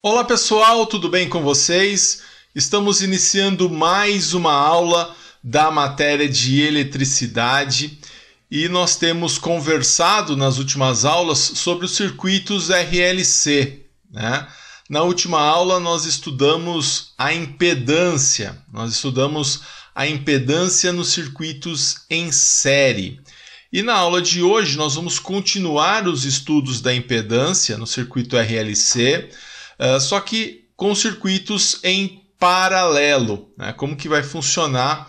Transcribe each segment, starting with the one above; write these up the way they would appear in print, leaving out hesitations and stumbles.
Olá pessoal, tudo bem com vocês? Estamos iniciando mais uma aula da matéria de eletricidade e nós temos conversado nas últimas aulas sobre os circuitos RLC, né? Na última aula nós estudamos a impedância, nos circuitos em série. E na aula de hoje nós vamos continuar os estudos da impedância no circuito RLC, só que com circuitos em paralelo, né? Como que vai funcionar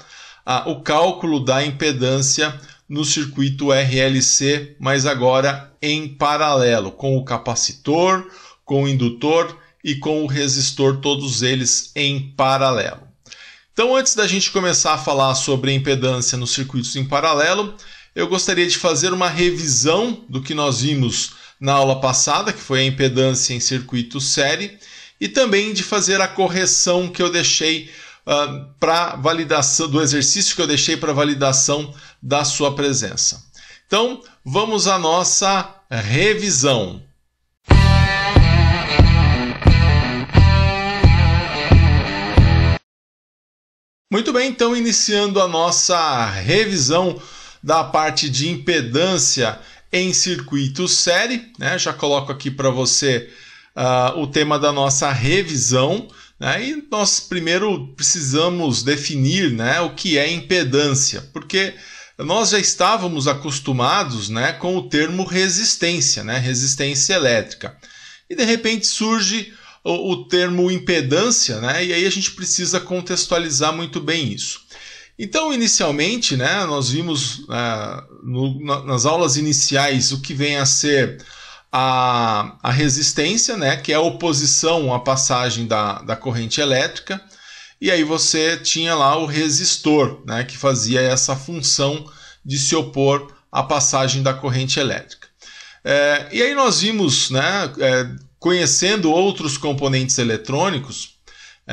o cálculo da impedância no circuito RLC, mas agora em paralelo, com o capacitor, com o indutor e com o resistor, todos eles em paralelo. Então, antes da gente começar a falar sobre a impedância nos circuitos em paralelo, eu gostaria de fazer uma revisão do que nós vimos na aula passada, que foi a impedância em circuito série, e também de fazer a correção que eu deixei para validação do exercício que eu deixei para validação da sua presença. Então, vamos à nossa revisão. Muito bem, então iniciando a nossa revisão da parte de impedância em circuito série, né? Já coloco aqui para você o tema da nossa revisão, né? E nós primeiro precisamos definir, né, o que é impedância, porque nós já estávamos acostumados, né, com o termo resistência, né, resistência elétrica, e de repente surge o termo impedância, né, e aí a gente precisa contextualizar muito bem isso. Então, inicialmente, né, nós vimos nas aulas iniciais o que vem a ser a resistência, né, que é a oposição à passagem da corrente elétrica, e aí você tinha lá o resistor, né, que fazia essa função de se opor à passagem da corrente elétrica. E aí nós vimos, né, conhecendo outros componentes eletrônicos,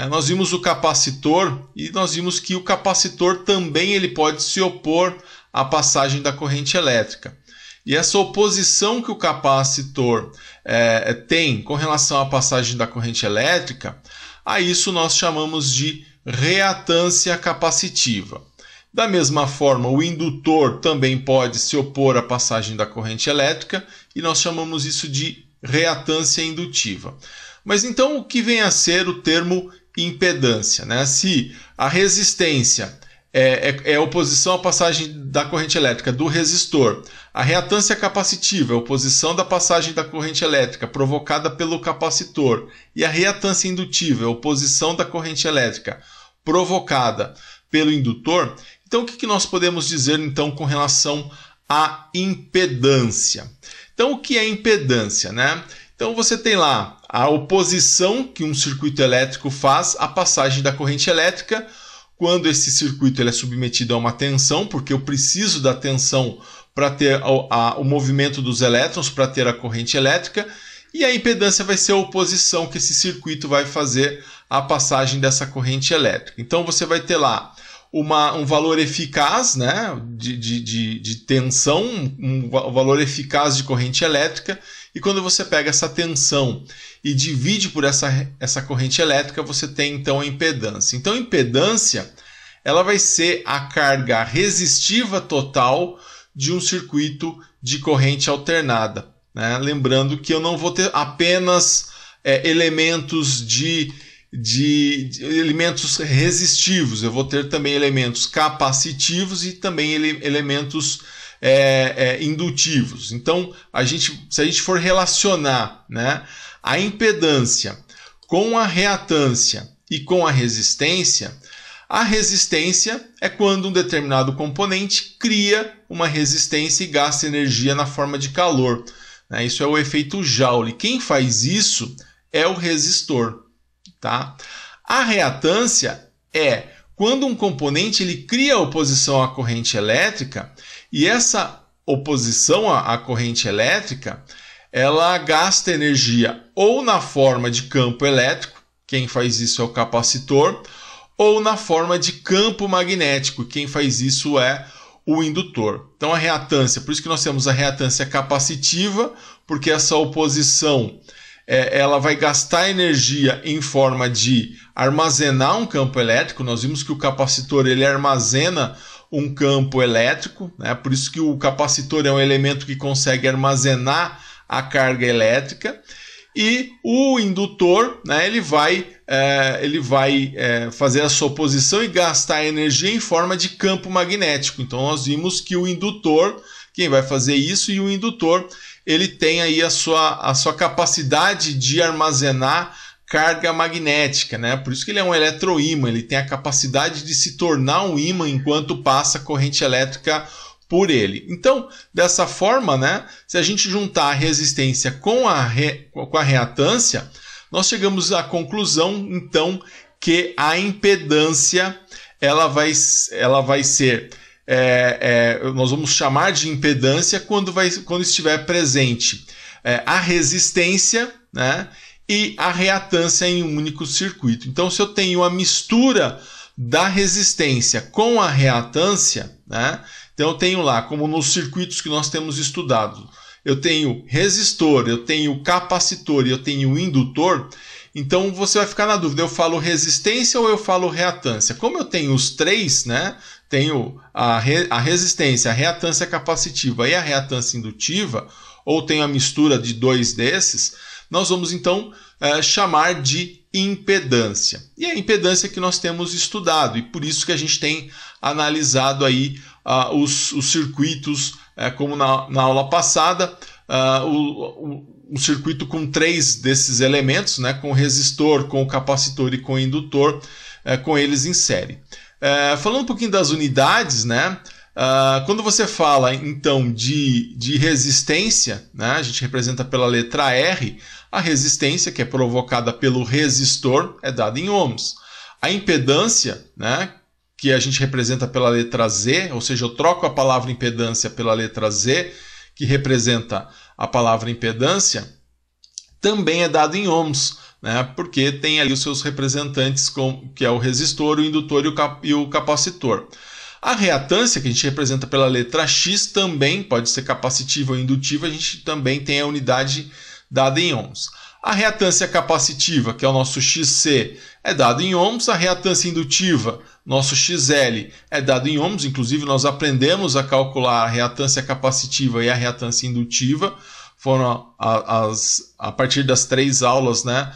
nós vimos o capacitor e nós vimos que o capacitor também ele pode se opor à passagem da corrente elétrica. E essa oposição que o capacitor tem com relação à passagem da corrente elétrica, a isso nós chamamos de reatância capacitiva. Da mesma forma, o indutor também pode se opor à passagem da corrente elétrica e nós chamamos isso de reatância indutiva. Mas então o que vem a ser o termo impedância, né? Se a resistência é a oposição à passagem da corrente elétrica do resistor, a reatância capacitiva é a oposição da passagem da corrente elétrica provocada pelo capacitor, e a reatância indutiva é a oposição da corrente elétrica provocada pelo indutor, então o que nós podemos dizer então com relação à impedância? Então o que é impedância, né? Então você tem lá a oposição que um circuito elétrico faz à passagem da corrente elétrica quando esse circuito ele é submetido a uma tensão, porque eu preciso da tensão para ter o movimento dos elétrons, para ter a corrente elétrica, e a impedância vai ser a oposição que esse circuito vai fazer à passagem dessa corrente elétrica. Então você vai ter lá um valor eficaz, né, de tensão, um valor eficaz de corrente elétrica, e quando você pega essa tensão e divide por essa corrente elétrica, você tem então a impedância. Então a impedância ela vai ser a carga resistiva total de um circuito de corrente alternada, né? Lembrando que eu não vou ter apenas elementos elementos resistivos, eu vou ter também elementos capacitivos e também elementos indutivos. Então, se a gente for relacionar, né, a impedância com a reatância e com a resistência é quando um determinado componente cria uma resistência e gasta energia na forma de calor, né? Isso é o efeito Joule. Quem faz isso é o resistor. Tá? A reatância é quando um componente ele cria oposição à corrente elétrica e essa oposição à corrente elétrica ela gasta energia ou na forma de campo elétrico, quem faz isso é o capacitor, ou na forma de campo magnético, quem faz isso é o indutor. Então a reatância, por isso que nós temos a reatância capacitiva, porque essa oposição ela vai gastar energia em forma de armazenar um campo elétrico. Nós vimos que o capacitor ele armazena um campo elétrico, né? Por isso que o capacitor é um elemento que consegue armazenar a carga elétrica. E o indutor, né, ele vai fazer a sua oposição e gastar energia em forma de campo magnético. Então nós vimos que o indutor, quem vai fazer isso, e o indutor ele tem aí a sua capacidade de armazenar carga magnética, né? Por isso que ele é um eletroímã, ele tem a capacidade de se tornar um ímã enquanto passa corrente elétrica por ele. Então, dessa forma, né, se a gente juntar a resistência com a reatância, nós chegamos à conclusão, então, que a impedância ela vai ser, nós vamos chamar de impedância quando estiver presente a resistência, né, e a reatância em um único circuito. Então, se eu tenho a mistura da resistência com a reatância, né, então eu tenho lá, como nos circuitos que nós temos estudado, eu tenho resistor, eu tenho capacitor e eu tenho indutor. Então você vai ficar na dúvida, eu falo resistência ou eu falo reatância? Como eu tenho os três, né? Tenho a resistência, a reatância capacitiva e a reatância indutiva, ou tenho a mistura de dois desses, nós vamos então chamar de impedância. E é a impedância que nós temos estudado, e por isso que a gente tem analisado aí os circuitos, como na aula passada, um circuito com três desses elementos, né, com o resistor, com o capacitor e com o indutor, com eles em série. Falando um pouquinho das unidades, né, quando você fala então de resistência, né, a gente representa pela letra R, a resistência, que é provocada pelo resistor, é dada em ohms. A impedância, né, que a gente representa pela letra Z, ou seja, eu troco a palavra impedância pela letra Z, que representa a palavra impedância, também é dado em ohms, né, porque tem ali os seus representantes, que é o resistor, o indutor e o capacitor. A reatância, que a gente representa pela letra X, também pode ser capacitiva ou indutiva, a gente também tem a unidade dada em ohms. A reatância capacitiva, que é o nosso XC, é dado em ohms. A reatância indutiva, nosso XL, é dado em ohms. Inclusive, nós aprendemos a calcular a reatância capacitiva e a reatância indutiva. Foram a partir das 3 aulas, né,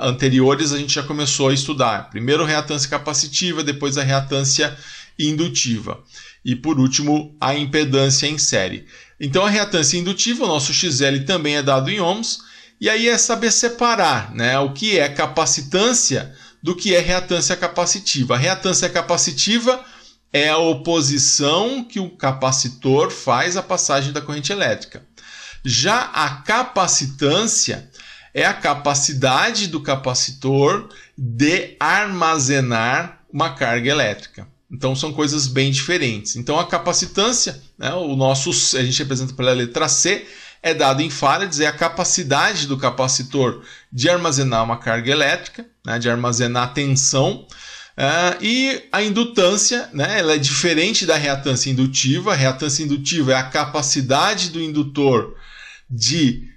anteriores, a gente já começou a estudar. Primeiro a reatância capacitiva, depois a reatância indutiva. E, por último, a impedância em série. Então, a reatância indutiva, o nosso XL, também é dado em ohms. E aí é saber separar, né, o que é capacitância do que é reatância capacitiva. A reatância capacitiva é a oposição que o capacitor faz à passagem da corrente elétrica. Já a capacitância é a capacidade do capacitor de armazenar uma carga elétrica. Então são coisas bem diferentes. Então a capacitância, né, a gente representa pela letra C, é dado em farads, é a capacidade do capacitor de armazenar uma carga elétrica, né, de armazenar tensão. E a indutância, né, ela é diferente da reatância indutiva. A reatância indutiva é a capacidade do indutor de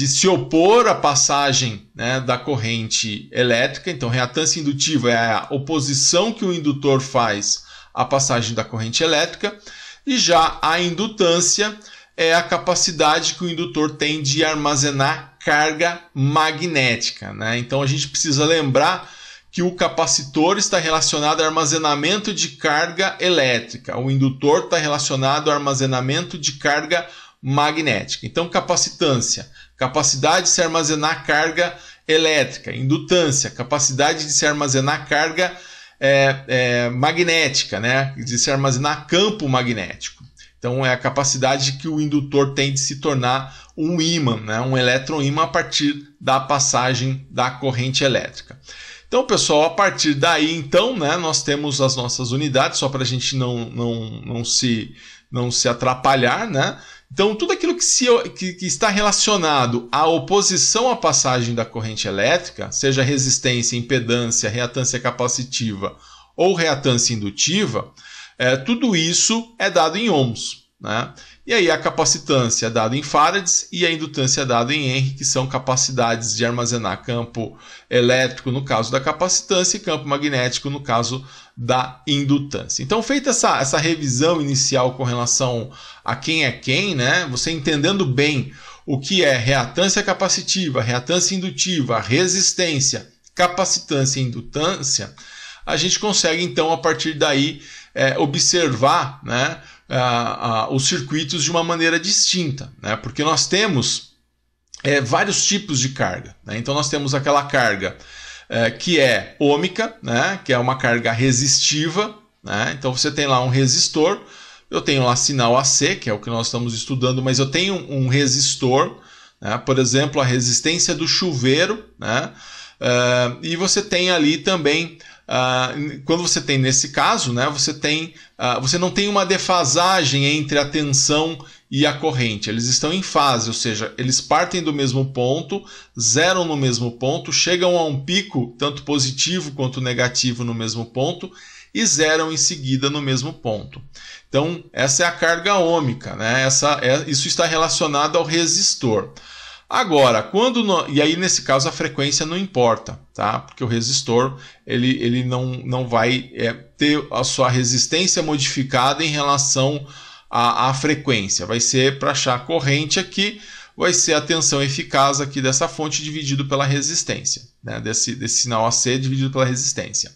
se opor à passagem, né, da corrente elétrica. Então, reatância indutiva é a oposição que o indutor faz à passagem da corrente elétrica. E já a indutância é a capacidade que o indutor tem de armazenar carga magnética, né? Então a gente precisa lembrar que o capacitor está relacionado ao armazenamento de carga elétrica, o indutor está relacionado ao armazenamento de carga magnética. Então, capacitância, capacidade de se armazenar carga elétrica; indutância, capacidade de se armazenar carga magnética, né? De se armazenar campo magnético. Então, é a capacidade que o indutor tem de se tornar um ímã, né? Um eletroímã a partir da passagem da corrente elétrica. Então, pessoal, a partir daí, então, né, nós temos as nossas unidades, só para a gente não se atrapalhar, né? Então, tudo aquilo que está relacionado à oposição à passagem da corrente elétrica, seja resistência, impedância, reatância capacitiva ou reatância indutiva, tudo isso é dado em ohms. né? E aí a capacitância é dada em farads e a indutância é dada em Henry, que são capacidades de armazenar campo elétrico no caso da capacitância e campo magnético no caso da indutância. Então, feita essa revisão inicial com relação a quem é quem, né? Você entendendo bem o que é reatância capacitiva, reatância indutiva, resistência, capacitância e indutância, a gente consegue então a partir daí observar, né, os circuitos de uma maneira distinta, né? Porque nós temos vários tipos de carga, né? Então nós temos aquela carga que é ômica, né? Que é uma carga resistiva, né? Então você tem lá um resistor, eu tenho lá sinal AC, que é o que nós estamos estudando, mas eu tenho um resistor, né? Por exemplo, a resistência do chuveiro, né? E você tem ali também, quando você tem nesse caso, né, você não tem uma defasagem entre a tensão e a corrente. Eles estão em fase, ou seja, eles partem do mesmo ponto, zeram no mesmo ponto, chegam a um pico, tanto positivo quanto negativo no mesmo ponto, e zeram em seguida no mesmo ponto. Então, essa é a carga ômica, né? Isso está relacionado ao resistor. Agora, e aí nesse caso a frequência não importa, tá? Porque o resistor ele não vai ter a sua resistência modificada em relação à frequência. Vai ser para achar a corrente aqui, vai ser a tensão eficaz aqui dessa fonte dividido pela resistência, né? Desse sinal AC dividido pela resistência.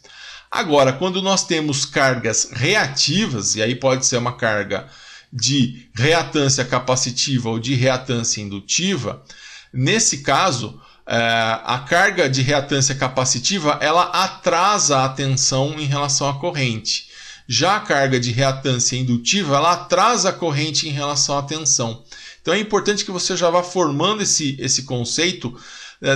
Agora, quando nós temos cargas reativas, e aí pode ser uma carga de reatância capacitiva ou de reatância indutiva, nesse caso, a carga de reatância capacitiva ela atrasa a tensão em relação à corrente. Já a carga de reatância indutiva ela atrasa a corrente em relação à tensão. Então é importante que você já vá formando esse conceito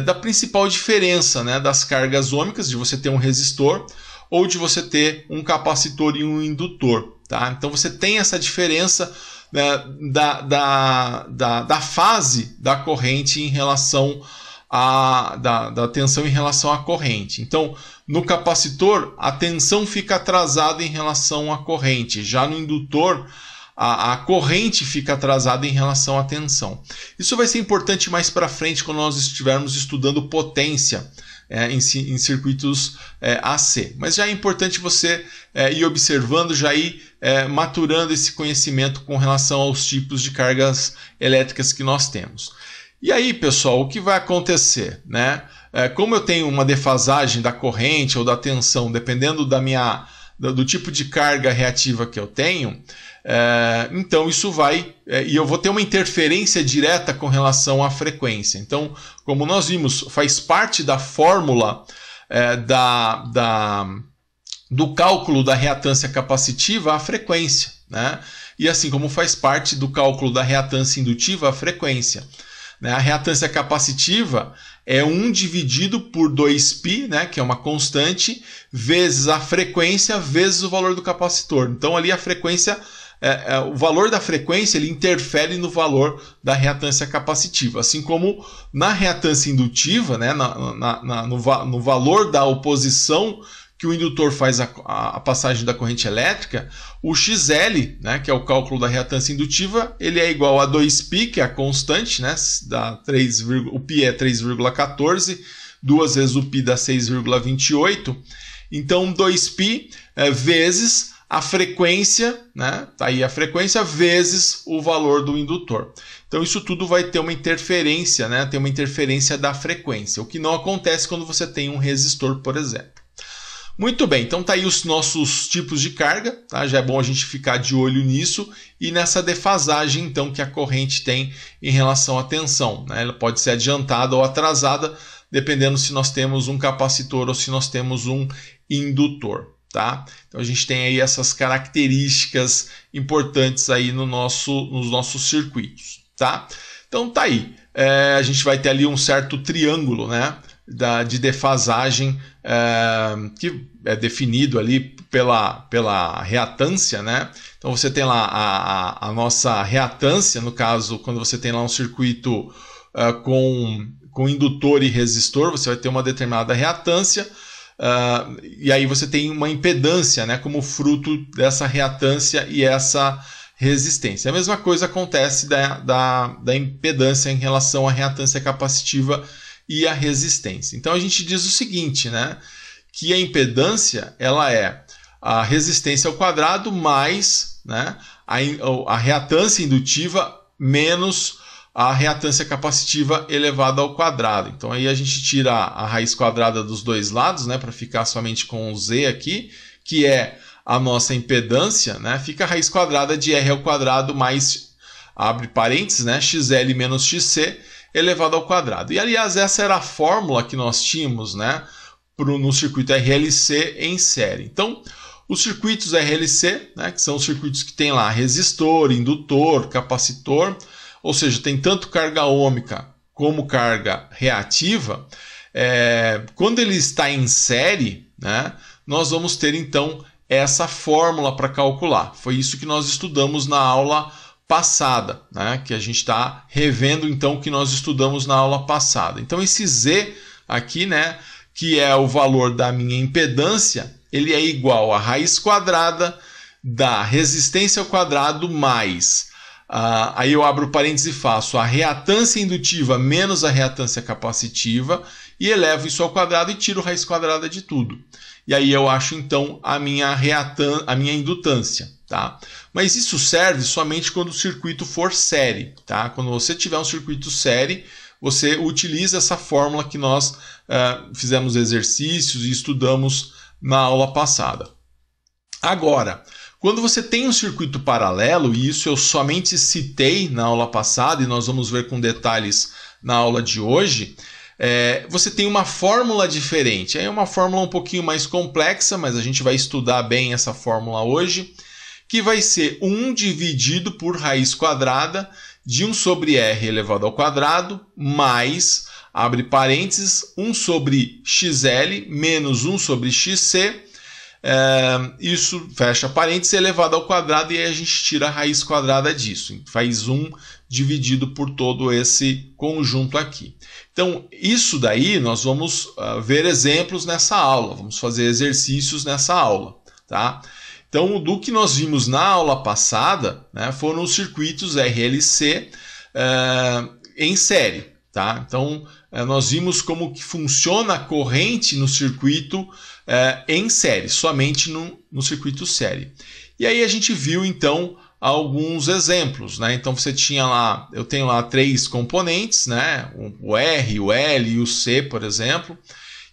da principal diferença, né, das cargas ômicas, de você ter um resistor ou de você ter um capacitor e um indutor. Tá? Então você tem essa diferença, né, da fase da corrente em relação da tensão em relação à corrente. Então, no capacitor, a tensão fica atrasada em relação à corrente. Já no indutor, a corrente fica atrasada em relação à tensão. Isso vai ser importante mais para frente quando nós estivermos estudando potência em circuitos AC. Mas já é importante você ir observando, já ir maturando esse conhecimento com relação aos tipos de cargas elétricas que nós temos. E aí, pessoal, o que vai acontecer, né? Como eu tenho uma defasagem da corrente ou da tensão, dependendo do tipo de carga reativa que eu tenho, então isso e eu vou ter uma interferência direta com relação à frequência. Então, como nós vimos, faz parte da fórmula do cálculo da reatância capacitiva a frequência, né? E assim como faz parte do cálculo da reatância indutiva a frequência. A reatância capacitiva é 1 dividido por 2π, né, que é uma constante, vezes a frequência, vezes o valor do capacitor. Então ali a frequência, o valor da frequência ele interfere no valor da reatância capacitiva. Assim como na reatância indutiva, né, no valor da oposição que o indutor faz a passagem da corrente elétrica, o XL, né, que é o cálculo da reatância indutiva, ele é igual a 2π, que é a constante, né, o π é 3,14, 2 vezes o π dá 6,28, então 2π vezes a frequência, né, tá aí a frequência, vezes o valor do indutor. Então isso tudo vai ter uma interferência, né, tem uma interferência da frequência, o que não acontece quando você tem um resistor, por exemplo. Muito bem, então tá aí os nossos tipos de carga, tá? Já é bom a gente ficar de olho nisso e nessa defasagem então que a corrente tem em relação à tensão, né? Ela pode ser adiantada ou atrasada, dependendo se nós temos um capacitor ou se nós temos um indutor, tá? Então a gente tem aí essas características importantes aí nos nossos circuitos, tá? Então tá aí, a gente vai ter ali um certo triângulo, né, de defasagem que é definido ali pela reatância, né? Então você tem lá a nossa reatância, no caso, quando você tem lá um circuito com indutor e resistor, você vai ter uma determinada reatância, e aí você tem uma impedância, né, como fruto dessa reatância e essa resistência. A mesma coisa acontece da impedância em relação à reatância capacitiva e à resistência. Então a gente diz o seguinte, né, que a impedância ela é a resistência ao quadrado mais, né, a reatância indutiva menos a reatância capacitiva elevada ao quadrado. Então aí a gente tira a raiz quadrada dos dois lados, né, para ficar somente com o Z aqui, que é a nossa impedância, né, fica a raiz quadrada de R ao quadrado mais, abre parênteses, né, XL menos XC elevado ao quadrado. E aliás, essa era a fórmula que nós tínhamos, né, no circuito RLC em série. Então, os circuitos RLC, né, que são os circuitos que tem lá resistor, indutor, capacitor, ou seja, tem tanto carga ômica como carga reativa, quando ele está em série, né, nós vamos ter então essa fórmula para calcular. Foi isso que nós estudamos na aula passada, né, que a gente está revendo então o que nós estudamos na aula passada. Então esse Z aqui, né, que é o valor da minha impedância, ele é igual a raiz quadrada da resistência ao quadrado mais, aí eu abro parênteses e faço a reatância indutiva menos a reatância capacitiva e elevo isso ao quadrado e tiro raiz quadrada de tudo. E aí eu acho então a minha indutância, tá? Mas isso serve somente quando o circuito for série, tá? Quando você tiver um circuito série, você utiliza essa fórmula que nós fizemos exercícios e estudamos na aula passada. Agora, quando você tem um circuito paralelo, e isso eu somente citei na aula passada, e nós vamos ver com detalhes na aula de hoje, você tem uma fórmula diferente. É uma fórmula um pouquinho mais complexa, mas a gente vai estudar bem essa fórmula hoje, que vai ser 1 dividido por raiz quadrada de 1 sobre R elevado ao quadrado, mais, abre parênteses, 1 sobre XL menos 1 sobre XC, isso fecha parênteses elevado ao quadrado, e aí a gente tira a raiz quadrada disso. Faz 1 dividido por todo esse conjunto aqui. Então, isso daí nós vamos ver exemplos nessa aula, vamos fazer exercícios nessa aula, tá? Então, do que nós vimos na aula passada, né, foram os circuitos RLC em série, tá? Então, nós vimos como que funciona a corrente no circuito em série, somente no circuito série. E aí a gente viu, então, alguns exemplos, né? Então, eu tenho lá 3 componentes, né? O R, o L e o C, por exemplo.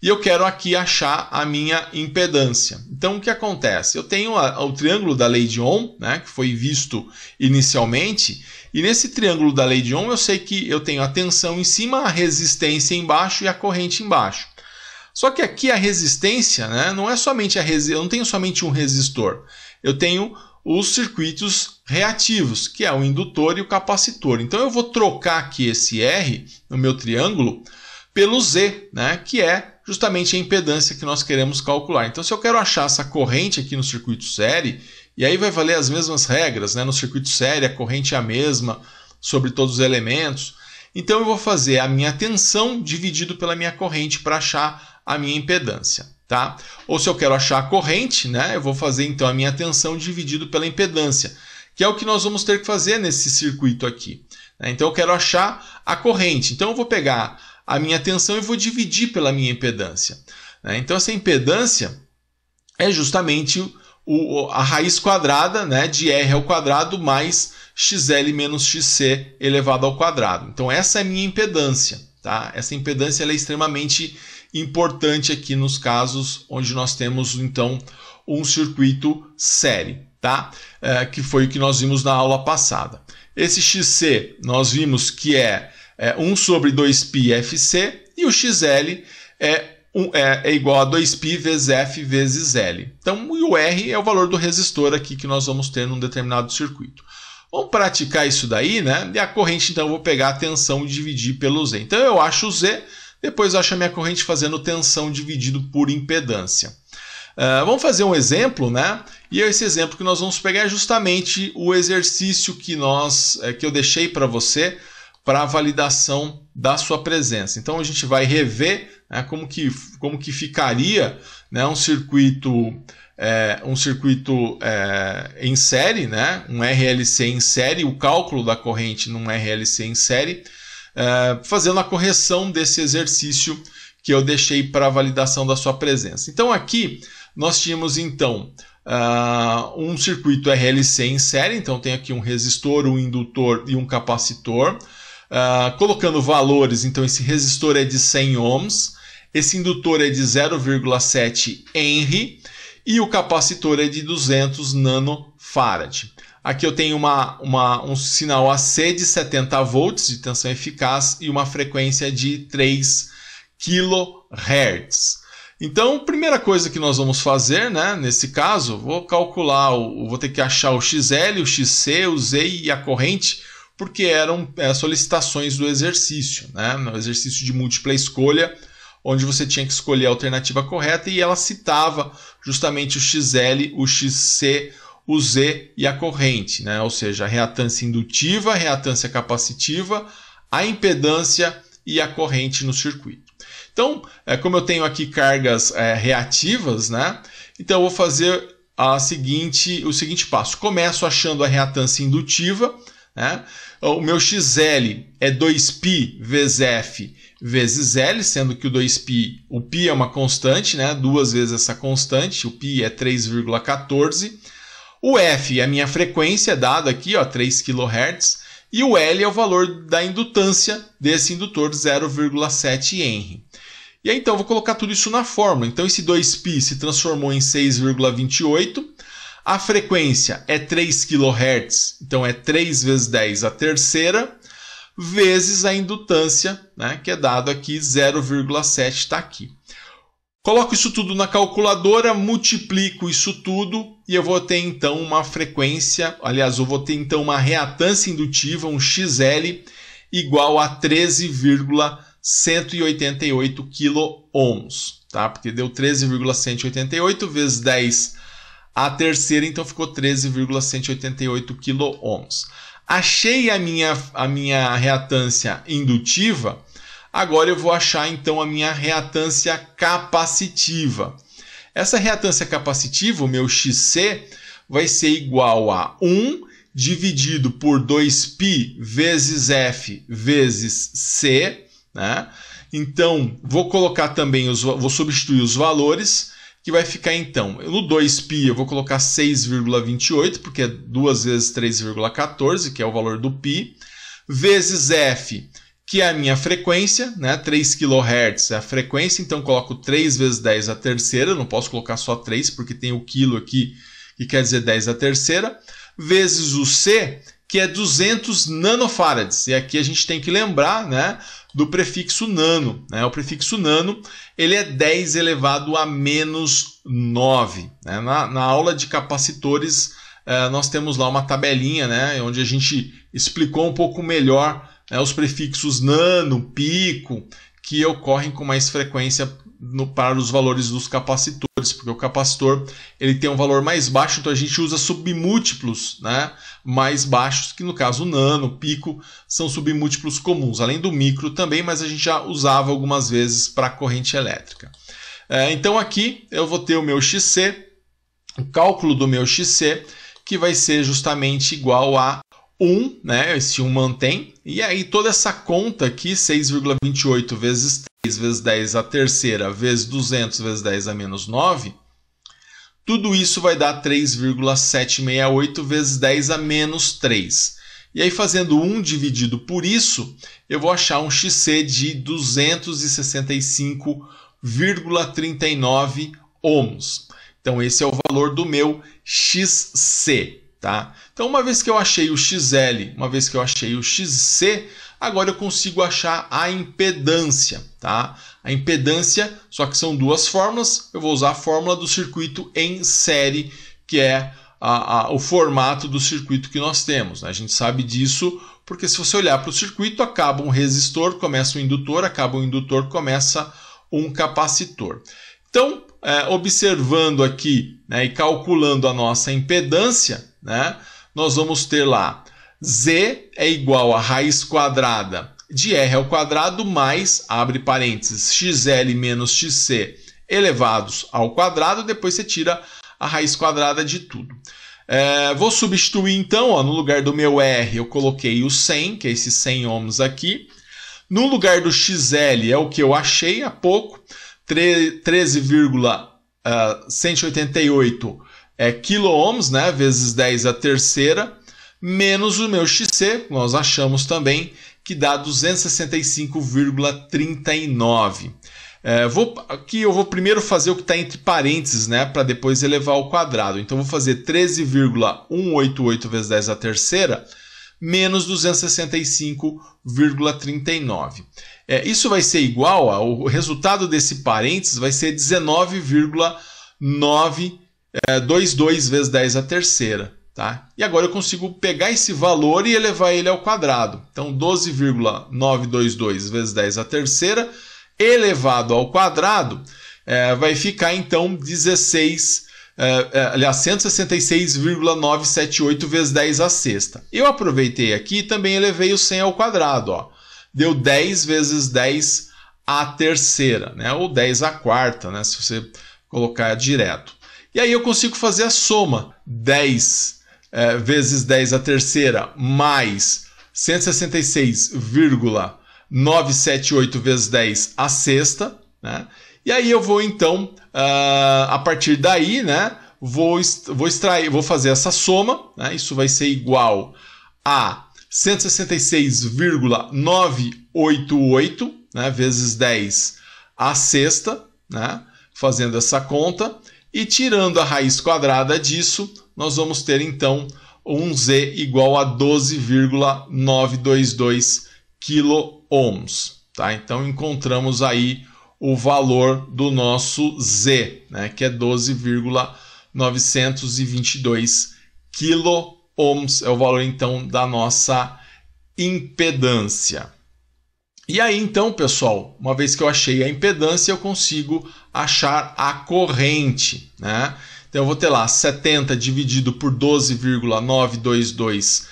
E eu quero aqui achar a minha impedância. Então, o que acontece? Eu tenho o triângulo da lei de Ohm, né, que foi visto inicialmente, e nesse triângulo da lei de Ohm eu sei que eu tenho a tensão em cima, a resistência embaixo e a corrente embaixo. Só que aqui a resistência, né, não é somente eu não tenho somente um resistor, eu tenho os circuitos reativos, que é o indutor e o capacitor. Então eu vou trocar aqui esse R no meu triângulo pelo Z, né, que é justamente a impedância que nós queremos calcular. Então, se eu quero achar essa corrente aqui no circuito série, e aí vai valer as mesmas regras, né? No circuito série, a corrente é a mesma sobre todos os elementos. Então, eu vou fazer a minha tensão dividido pela minha corrente para achar a minha impedância, tá? Ou se eu quero achar a corrente, né? Eu vou fazer então a minha tensão dividido pela impedância, que é o que nós vamos ter que fazer nesse circuito aqui, né? Então, eu quero achar a corrente. Então, eu vou pegar a minha tensão e vou dividir pela minha impedância, né? Então, essa impedância é justamente a raiz quadrada, né, de R ao quadrado mais XL menos XC elevado ao quadrado. Então, essa é a minha impedância, tá? Essa impedância ela é extremamente importante aqui nos casos onde nós temos, então, um circuito série, tá? Que foi o que nós vimos na aula passada. Esse XC nós vimos que é 1 sobre 2π FC, e o XL é igual a 2π vezes F vezes L. Então, o R é o valor do resistor aqui que nós vamos ter num determinado circuito. Vamos praticar isso daí, né? E a corrente, então, eu vou pegar a tensão e dividir pelo Z. Então, eu acho o Z, depois eu acho a minha corrente fazendo tensão dividido por impedância. Vamos fazer um exemplo, né? E esse exemplo que nós vamos pegar é justamente o exercício que eu deixei para você, para a validação da sua presença. Então, a gente vai rever, né, como que ficaria, né, um circuito um circuito em série, né? Um RLC em série, o cálculo da corrente num RLC em série, fazendo a correção desse exercício que eu deixei para validação da sua presença. Então aqui nós tínhamos então um circuito RLC em série, então tem aqui um resistor, um indutor e um capacitor. Colocando valores, então esse resistor é de 100 ohms, esse indutor é de 0,7 Henry e o capacitor é de 200 nanofarad. Aqui eu tenho um sinal AC de 70 volts de tensão eficaz e uma frequência de 3 kHz. Então, primeira coisa que nós vamos fazer, né, nesse caso, vou calcular, vou ter que achar o XL, o XC, o Z e a corrente, porque eram solicitações do exercício, né, no exercício de múltipla escolha, onde você tinha que escolher a alternativa correta e ela citava justamente o XL, o XC, o Z e a corrente, né, ou seja, a reatância indutiva, a reatância capacitiva, a impedância e a corrente no circuito. Então, como eu tenho aqui cargas reativas, né, então eu vou fazer o seguinte passo. Começo achando a reatância indutiva, né? O meu XL é 2π vezes F vezes L, sendo que o 2π, o π é uma constante, né? Duas vezes essa constante, o π é 3,14. O F é a minha frequência, dado aqui, ó, 3 kHz, e o L é o valor da indutância desse indutor, 0,7 Henry. E aí, então, eu vou colocar tudo isso na fórmula. Então, esse 2π se transformou em 6,28. A frequência é 3 kHz, então é 3 vezes 10 a terceira, vezes a indutância, né, que é dado aqui, 0,7 está aqui. Coloco isso tudo na calculadora, multiplico isso tudo e eu vou ter então uma frequência, aliás, eu vou ter então uma reatância indutiva, um XL, igual a 13,188 kΩ, tá? Porque deu 13,188 vezes 10 a terceira, então ficou 13,188 kΩ. Achei a minha reatância indutiva, agora eu vou achar então a minha reatância capacitiva. Essa reatância capacitiva, o meu XC, vai ser igual a 1 dividido por 2π vezes F vezes C, né? Então, vou colocar também, vou substituir os valores, que vai ficar então, no 2π eu vou colocar 6,28, porque é 2 vezes 3,14, que é o valor do π, vezes F, que é a minha frequência, né? 3 kHz é a frequência, então coloco 3 vezes 10 a terceira, não posso colocar só 3, porque tem o quilo aqui, que quer dizer 10 a terceira, vezes o C, que é 200 nanofarads. E aqui a gente tem que lembrar, né, do prefixo nano, né? O prefixo nano, ele é 10 elevado a menos 9. Né? Na aula de capacitores, nós temos lá uma tabelinha, né, onde a gente explicou um pouco melhor, né, os prefixos nano, pico, que ocorrem com mais frequência para os valores dos capacitores, porque o capacitor ele tem um valor mais baixo, então a gente usa submúltiplos, né, mais baixos, que no caso o nano, pico, são submúltiplos comuns, além do micro também, mas a gente já usava algumas vezes para corrente elétrica. Então aqui eu vou ter o meu XC, o cálculo do meu XC, que vai ser justamente igual a 1, né, esse 1 mantém, e aí toda essa conta aqui, 6,28 vezes 3 vezes 10 a terceira, vezes 200 vezes 10 a menos 9, tudo isso vai dar 3,768 vezes 10 a menos 3. E aí fazendo 1 dividido por isso, eu vou achar um XC de 265,39 ohms. Então esse é o valor do meu XC. Tá? Então, uma vez que eu achei o XL, uma vez que eu achei o XC, agora eu consigo achar a impedância. Tá? A impedância, só que são duas fórmulas, eu vou usar a fórmula do circuito em série, que é o formato do circuito que nós temos. Né? A gente sabe disso porque se você olhar para o circuito, acaba um resistor, começa um indutor, acaba um indutor, começa um capacitor. Então, observando aqui, né, e calculando a nossa impedância, né, nós vamos ter lá Z é igual a raiz quadrada de R ao quadrado mais, abre parênteses, XL menos XC elevados ao quadrado, depois você tira a raiz quadrada de tudo. Vou substituir então, ó, no lugar do meu R eu coloquei o 100, que é esse 100 ohms aqui. No lugar do XL é o que eu achei há pouco, 13,188 quilo-ohms, né, vezes 10 a terceira, menos o meu XC, nós achamos também, que dá 265,39. Aqui eu vou primeiro fazer o que está entre parênteses, né, para depois elevar ao quadrado. Então, vou fazer 13,188 vezes 10 a terceira, menos 265,39. Isso vai ser igual o resultado desse parênteses vai ser 19,922 vezes 10 a terceira. Tá? E agora eu consigo pegar esse valor e elevar ele ao quadrado. Então, 12,922 vezes 10 a terceira elevado ao quadrado vai ficar então 166,978 vezes 10 a sexta. Eu aproveitei aqui e também elevei o 100 ao quadrado. Ó. Deu 10 vezes 10 a terceira, né? Ou 10 a quarta, né? Se você colocar direto. E aí eu consigo fazer a soma. 10 vezes 10 a terceira mais 166,978 vezes 10 a sexta, né? E aí eu vou então, a partir daí, né, vou fazer essa soma, né? Isso vai ser igual a 166,988, né, vezes 10 a sexta, né, fazendo essa conta, e tirando a raiz quadrada disso, nós vamos ter então um Z igual a 12,922 kilo-ohms. Tá? Então encontramos aí o valor do nosso Z, né, que é 12,922 kilo-ohms, é o valor então da nossa impedância. E aí então, pessoal, uma vez que eu achei a impedância, eu consigo achar a corrente, né? Então eu vou ter lá 70 dividido por 12,922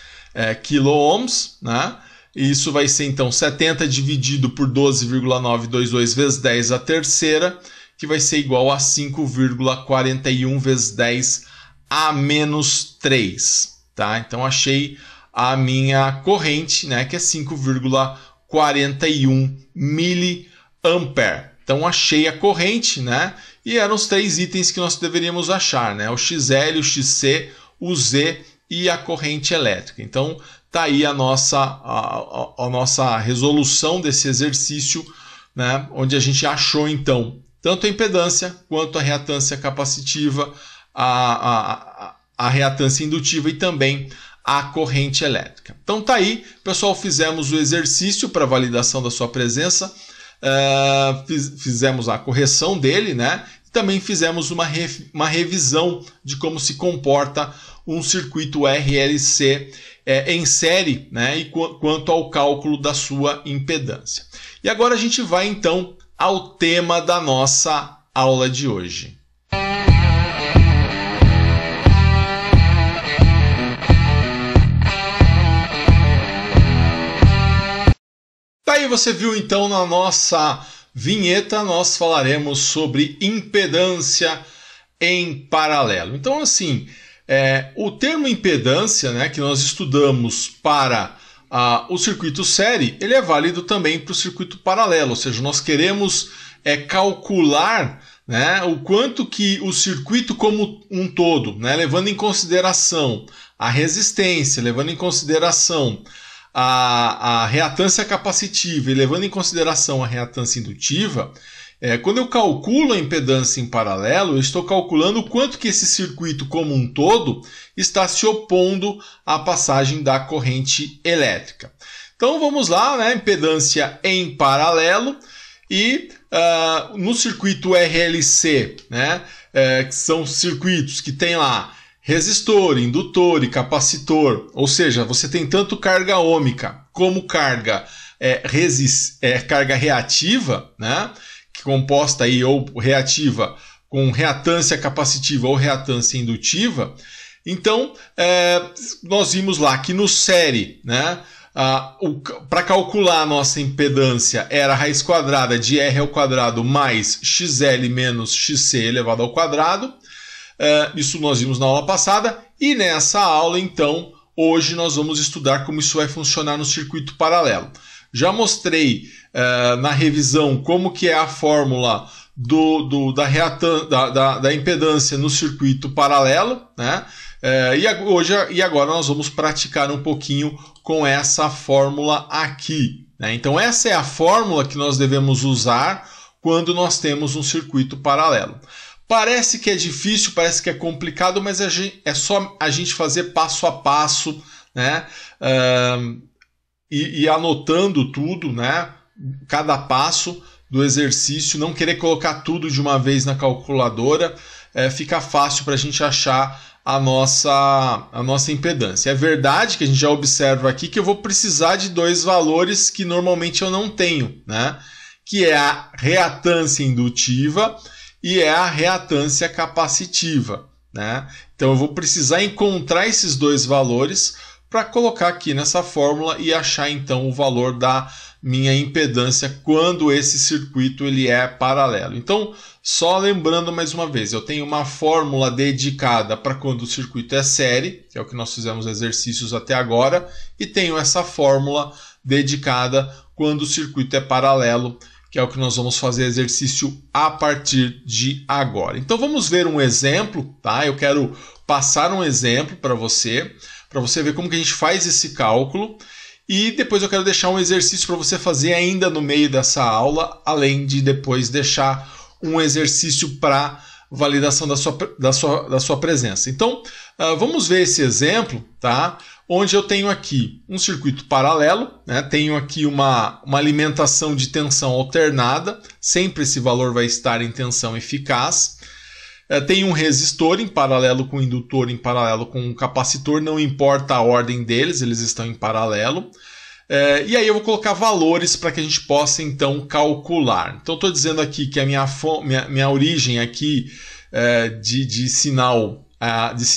kilo-ohms, né? E isso vai ser então 70 dividido por 12,922 vezes 10 a terceira, que vai ser igual a 5,41 vezes 10 a menos 3. Tá? Então achei a minha corrente, né, que é 5,41 miliampere. Então achei a corrente, né? E eram os três itens que nós deveríamos achar, né? O XL, o XC, o Z e a corrente elétrica. Então tá aí a nossa resolução desse exercício, né? Onde a gente achou então tanto a impedância quanto a reatância capacitiva, a reatância indutiva e também a corrente elétrica. Então tá aí, pessoal, fizemos o exercício para validação da sua presença, fizemos a correção dele, né? Também fizemos uma revisão de como se comporta um circuito RLC em série, né? E quanto ao cálculo da sua impedância. E agora a gente vai então ao tema da nossa aula de hoje. Aí você viu então na nossa vinheta, nós falaremos sobre impedância em paralelo. Então assim, o termo impedância, né, que nós estudamos para o circuito série, ele é válido também para o circuito paralelo, ou seja, nós queremos calcular, né, o quanto que o circuito como um todo, né, levando em consideração a resistência, levando em consideração a reatância capacitiva e levando em consideração a reatância indutiva, quando eu calculo a impedância em paralelo, eu estou calculando o quanto que esse circuito como um todo está se opondo à passagem da corrente elétrica. Então vamos lá, né? Impedância em paralelo e no circuito RLC, né? Que são circuitos que tem lá resistor, indutor e capacitor, ou seja, você tem tanto carga ômica como carga carga reativa, né? Que composta aí ou reativa com reatância capacitiva ou reatância indutiva. Então, nós vimos lá que no série, né, para calcular a nossa impedância era a raiz quadrada de R ao quadrado mais XL menos XC elevado ao quadrado. Isso nós vimos na aula passada. E nessa aula, então, hoje nós vamos estudar como isso vai funcionar no circuito paralelo. Já mostrei na revisão como que é a fórmula da impedância no circuito paralelo, né? E agora nós vamos praticar um pouquinho com essa fórmula aqui, né? Então essa é a fórmula que nós devemos usar quando nós temos um circuito paralelo. Parece que é difícil, parece que é complicado, mas é só a gente fazer passo a passo, né? E anotando tudo, né? Cada passo do exercício, não querer colocar tudo de uma vez na calculadora, fica fácil para a gente achar a nossa impedância. É verdade que a gente já observa aqui que eu vou precisar de dois valores que normalmente eu não tenho, né? Que é a reatância indutiva e é a reatância capacitiva, né? Então eu vou precisar encontrar esses dois valores para colocar aqui nessa fórmula e achar então o valor da minha impedância quando esse circuito ele é paralelo. Então, só lembrando mais uma vez, eu tenho uma fórmula dedicada para quando o circuito é série, que é o que nós fizemos exercícios até agora, e tenho essa fórmula dedicada quando o circuito é paralelo, que é o que nós vamos fazer exercício a partir de agora. Então vamos ver um exemplo, tá? Eu quero passar um exemplo para você ver como que a gente faz esse cálculo. E depois eu quero deixar um exercício para você fazer ainda no meio dessa aula, além de depois deixar um exercício para validação da sua presença. Então, vamos ver esse exemplo, tá? Onde eu tenho aqui um circuito paralelo, né? Tenho aqui uma alimentação de tensão alternada, sempre esse valor vai estar em tensão eficaz. Tem um resistor em paralelo com o indutor, em paralelo com o capacitor, não importa a ordem deles, eles estão em paralelo. E aí eu vou colocar valores para que a gente possa então calcular. Então estou dizendo aqui que a minha origem aqui de sinal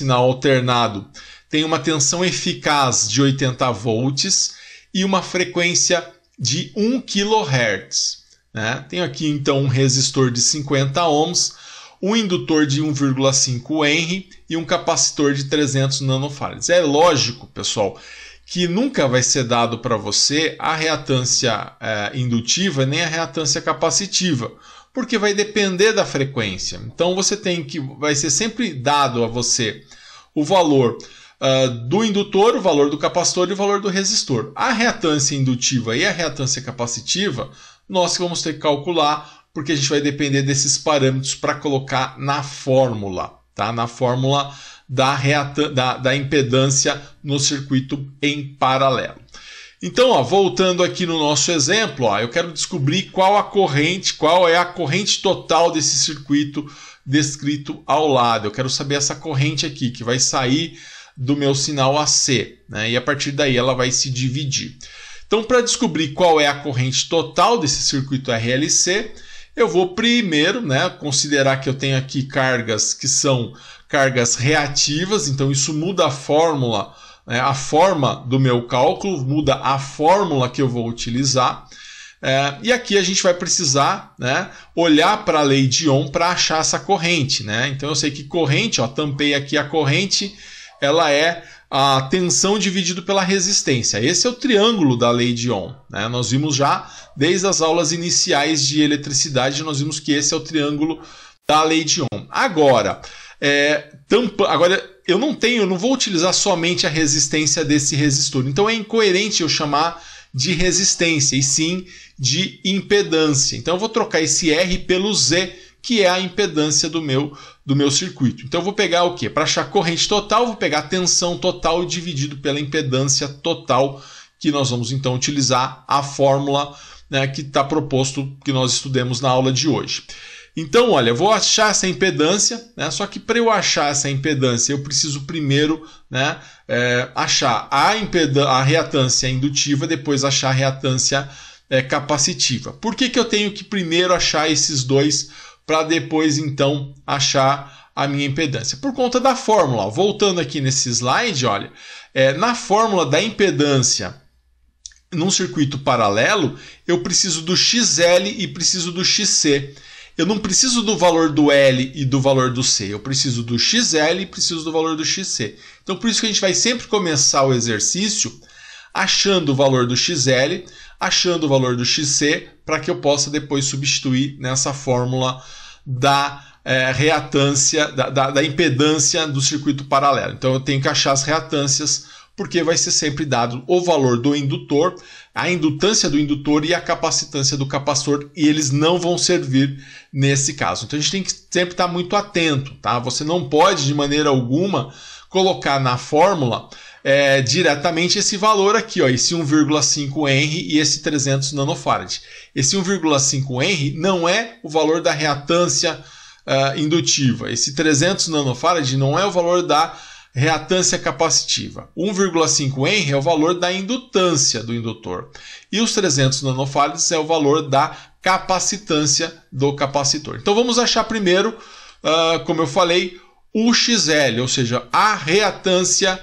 alternado tem uma tensão eficaz de 80 volts e uma frequência de 1 kHz. Né? Tenho aqui então um resistor de 50 ohms, um indutor de 1,5 Henry e um capacitor de 300 nanofarads. É lógico, pessoal, que nunca vai ser dado para você a reatância indutiva nem a reatância capacitiva, porque vai depender da frequência. Então vai ser sempre dado a você o valor do indutor, o valor do capacitor e o valor do resistor. A reatância indutiva e a reatância capacitiva, nós vamos ter que calcular, porque a gente vai depender desses parâmetros para colocar na fórmula, tá? Na fórmula da impedância no circuito em paralelo. Então, voltando aqui no nosso exemplo, eu quero descobrir qual é a corrente total desse circuito descrito ao lado. Eu quero saber essa corrente aqui, que vai sair do meu sinal AC, né? E a partir daí ela vai se dividir. Então, para descobrir qual é a corrente total desse circuito RLC, eu vou primeiro, né, considerar que eu tenho aqui cargas que são cargas reativas, então isso muda a fórmula, né, a forma do meu cálculo, muda a fórmula que eu vou utilizar. E aqui a gente vai precisar, né, olhar para a lei de Ohm para achar essa corrente, né? Então eu sei que corrente, tampei aqui a corrente, ela é a tensão dividido pela resistência. Esse é o triângulo da lei de Ohm, né? Nós vimos já desde as aulas iniciais de eletricidade, nós vimos que esse é o triângulo da lei de Ohm. Agora eu não vou utilizar somente a resistência desse resistor. Então é incoerente eu chamar de resistência e sim de impedância. Então eu vou trocar esse R pelo Z, que é a impedância do meu circuito. Então eu vou pegar o quê? Para achar a corrente total, eu vou pegar a tensão total dividido pela impedância total, que nós vamos então utilizar a fórmula, né, que está proposto, que nós estudemos na aula de hoje. Então, olha, eu vou achar essa impedância, né? Só que para eu achar essa impedância, eu preciso primeiro, né, achar a reatância indutiva, depois achar a reatância capacitiva. Por que eu tenho que primeiro achar esses dois para depois, então, achar a minha impedância? Por conta da fórmula. Voltando aqui nesse slide, olha, na fórmula da impedância num circuito paralelo, eu preciso do XL e preciso do XC. eu não preciso do valor do L e do valor do C, eu preciso do XL e preciso do valor do XC. Então por isso que a gente vai sempre começar o exercício achando o valor do XL, achando o valor do XC, para que eu possa depois substituir nessa fórmula da reatância, da impedância do circuito paralelo. Então eu tenho que achar as reatâncias, porque vai ser sempre dado o valor do indutor, a indutância do indutor e a capacitância do capacitor, e eles não vão servir nesse caso. Então a gente tem que sempre estar muito atento, tá? Você não pode de maneira alguma colocar na fórmula diretamente esse valor aqui, ó, esse 1,5 Henry e esse 300 nanofarad. Esse 1,5 Henry não é o valor da reatância indutiva. Esse 300 nanofarad não é o valor da reatância capacitiva. 1,5 Henry é o valor da indutância do indutor. E os 300 nanofarads é o valor da capacitância do capacitor. Então vamos achar primeiro, como eu falei, o XL, ou seja, a reatância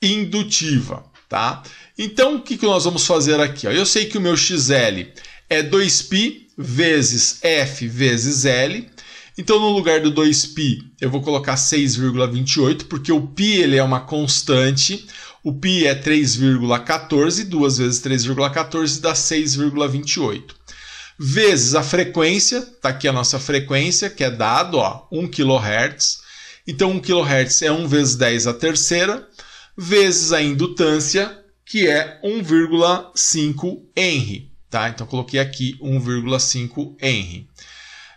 indutiva, tá? Então o que nós vamos fazer aqui? Ó? Eu sei que o meu XL é 2π vezes F vezes L. Então, no lugar do 2π, eu vou colocar 6,28, porque o π ele é uma constante. O π é 3,14, 2 vezes 3,14 dá 6,28. Vezes a frequência, está aqui a nossa frequência, que é dado, ó, 1 kHz. Então, 1 kHz é 1 vezes 10 a terceira, vezes a indutância, que é 1,5 Henry. Tá? Então, coloquei aqui 1,5 Henry.